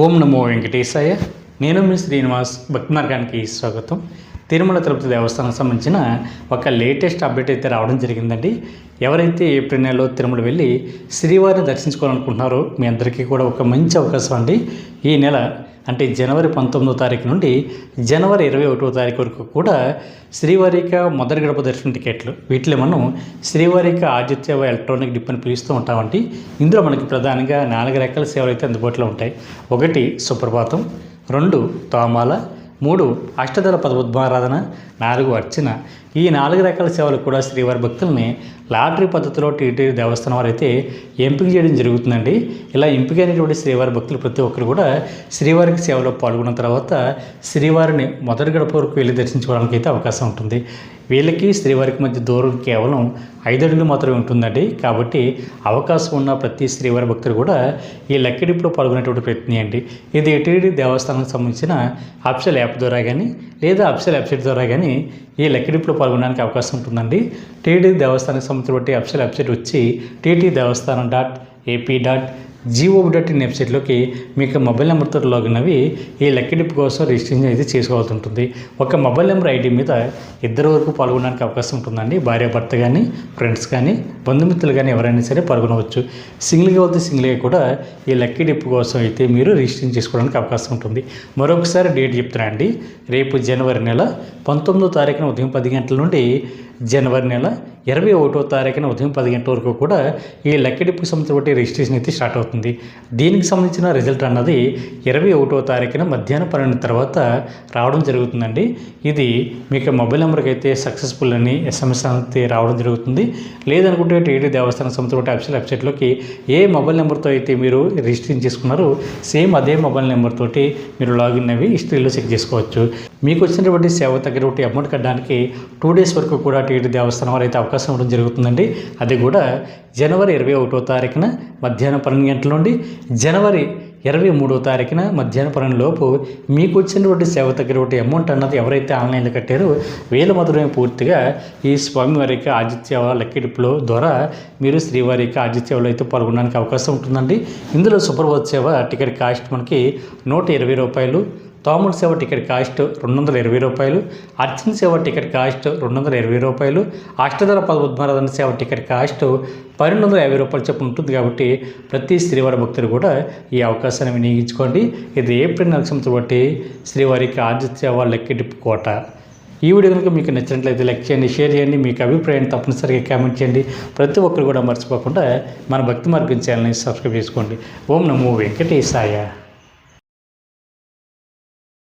ఓం నమో వెంకటేశాయ. నేను మీ శ్రీనివాస్. భక్తి మార్గానికి స్వాగతం. తిరుమల తిరుపతి దేవస్థానం సంబంధించిన ఒక లేటెస్ట్ అప్డేట్ అయితే రావడం జరిగిందండి. ఎవరైతే ఏప్రిల్ నెలలో తిరుమల వెళ్ళి శ్రీవారిని దర్శించుకోవాలనుకుంటున్నారో మీ అందరికీ కూడా ఒక మంచి అవకాశం అండి. ఈ నెల అంటే జనవరి 19వ తారీఖు నుండి జనవరి 21వ తారీఖు వరకు కూడా శ్రీవారిక మొదటి గడప దర్శనం టికెట్లు వీటిలో మనం శ్రీవారిక ఆదిత్య ఎలక్ట్రానిక్ డిప్ అని పిలుస్తూ ఉంటామండి. ఇందులో మనకి ప్రధానంగా 4 రకాల సేవలు అయితే అందుబాటులో ఉంటాయి. 1 సుప్రభాతం, 2 తోమాల, 3 అష్టదళ పద్మారాధన, 4 అర్చన. ఈ 4 రకాల సేవలు కూడా శ్రీవారి భక్తుల్ని లాటరీ పద్ధతిలో టీటీడీ దేవస్థానం వారు అయితే ఎంపిక చేయడం జరుగుతుందండి. ఇలా ఎంపికైనటువంటి శ్రీవారి భక్తులు ప్రతి ఒక్కరు కూడా శ్రీవారికి సేవలో పాల్గొన్న తర్వాత శ్రీవారిని మొదటి గడప వరకు వెళ్ళి దర్శించుకోవడానికి అయితే అవకాశం ఉంటుంది. వీళ్ళకి శ్రీవారికి మధ్య దూరం కేవలం 5 అడుగులు మాత్రమే ఉంటుందండి. కాబట్టి అవకాశం ఉన్న ప్రతి శ్రీవారి భక్తులు కూడా ఈ లక్కడిప్లో పాల్గొనేటువంటి ప్రయత్నం చేయండి. ఇది టీటీడీ దేవస్థానానికి సంబంధించిన అఫిషియల్ యాప్ ద్వారా కానీ లేదా అఫిషియల్ వెబ్సైట్ ద్వారా కానీ ఈ లక్కడిప్లో పాల్గొనడానికి అవకాశం ఉంటుందండి. టీటీడీ దేవస్థానానికి సంబంధించిన అఫిషియల్ వెబ్సైట్ వచ్చి ttdevastanam.ap.gov.in వెబ్సైట్లోకి మీకు మొబైల్ నెంబర్తో లాగిన్ అవి ఈ లక్కడిప్ కోసం రిజిస్ట్రేషన్ అయితే చేసుకోవాల్సి ఉంటుంది. ఒక మొబైల్ నెంబర్ ఐడి మీద 2 వరకు పాల్గొనడానికి అవకాశం ఉంటుందండి. భార్యాభర్త కానీ ఫ్రెండ్స్ కానీ బంధుమిత్రులు కానీ ఎవరైనా సరే పాల్గొనవచ్చు. సింగిల్గా వద్ద సింగిల్గా కూడా ఈ లక్కడిప్ కోసం అయితే మీరు రిజిస్ట్రేషన్ చేసుకోవడానికి అవకాశం ఉంటుంది. మరొకసారి డేట్ చెప్తున్నా అండి. రేపు జనవరి నెల 19వ తారీఖున ఉదయం 10 గంటల నుండి జనవరి నెల 21వ తారీఖున ఉదయం 10 గంటల వరకు కూడా ఈ లక్కడిప్కి సంబంధించిన రిజిస్ట్రేషన్ అయితే స్టార్ట్ అవుతుంది. దీనికి సంబంధించిన రిజల్ట్ అన్నది 21వ తారీఖున మధ్యాహ్నం 12 తర్వాత రావడం జరుగుతుందండి. ఇది మీకు మొబైల్ నెంబర్కి అయితే సక్సెస్ఫుల్ అని SMS అయితే రావడం జరుగుతుంది. లేదనుకుంటే టీటీడీ దేవస్థానం సంబంధించిన అఫిషియల్ వెబ్సైట్లోకి ఏ మొబైల్ నెంబర్తో అయితే మీరు రిజిస్ట్రేషన్ చేసుకున్నారో సేమ్ అదే మొబైల్ నెంబర్ తోటి మీరు లాగిన్ అవి హిస్టరీలో చెక్ చేసుకోవచ్చు. మీకు వచ్చినటువంటి సేవ తగ్గటువంటి అమౌంట్ కట్టడానికి 2 డేస్ వరకు కూడా టీటీడీ దేవస్థానం వారు అయితే అవకాశం ఇవ్వడం జరుగుతుందండి. అది కూడా జనవరి 21వ తారీఖున మధ్యాహ్నం 12 గంటల నుండి జనవరి 23వ తారీఖున మధ్యాహ్నం 12 లోపు మీకు వచ్చినటువంటి సేవ తగ్గటువంటి అమౌంట్ అన్నది ఎవరైతే ఆన్లైన్లో కట్టారో వీళ్ళ మాత్రమే పూర్తిగా ఈ స్వామివారికి ఆదిత్య లక్కడిప్లో ద్వారా మీరు శ్రీవారికి ఆదిత్యలో అయితే పాల్గొనడానికి అవకాశం ఉంటుందండి. ఇందులో సుప్రభాత సేవ టికెట్ కాస్ట్ మనకి 120 రూపాయలు, తోమల సేవ టికెట్ కాస్ట్ 220 రూపాయలు, అర్చన సేవ టికెట్ కాస్ట్ 220 రూపాయలు, అష్టదళ పద్మారాధన సేవ టికెట్ కాస్ట్ 1250 రూపాయలు చెప్పు ఉంటుంది. కాబట్టి ప్రతి శ్రీవారి భక్తులు కూడా ఈ అవకాశాన్ని వినియోగించుకోండి. ఇది ఏప్రిల్ నెలకు సంబంధించి శ్రీవారికి ఆదిత్య లక్కడిప్ కోట. ఈ వీడియో కనుక మీకు నచ్చినట్లయితే లైక్ చేయండి, షేర్ చేయండి. మీకు అభిప్రాయాన్ని తప్పనిసరిగా కామెంట్ చేయండి. ప్రతి ఒక్కరు కూడా మర్చిపోకుండా మన భక్తి మార్గం ఛానల్ని సబ్స్క్రైబ్ చేసుకోండి. ఓం నమో వెంకటేశాయ.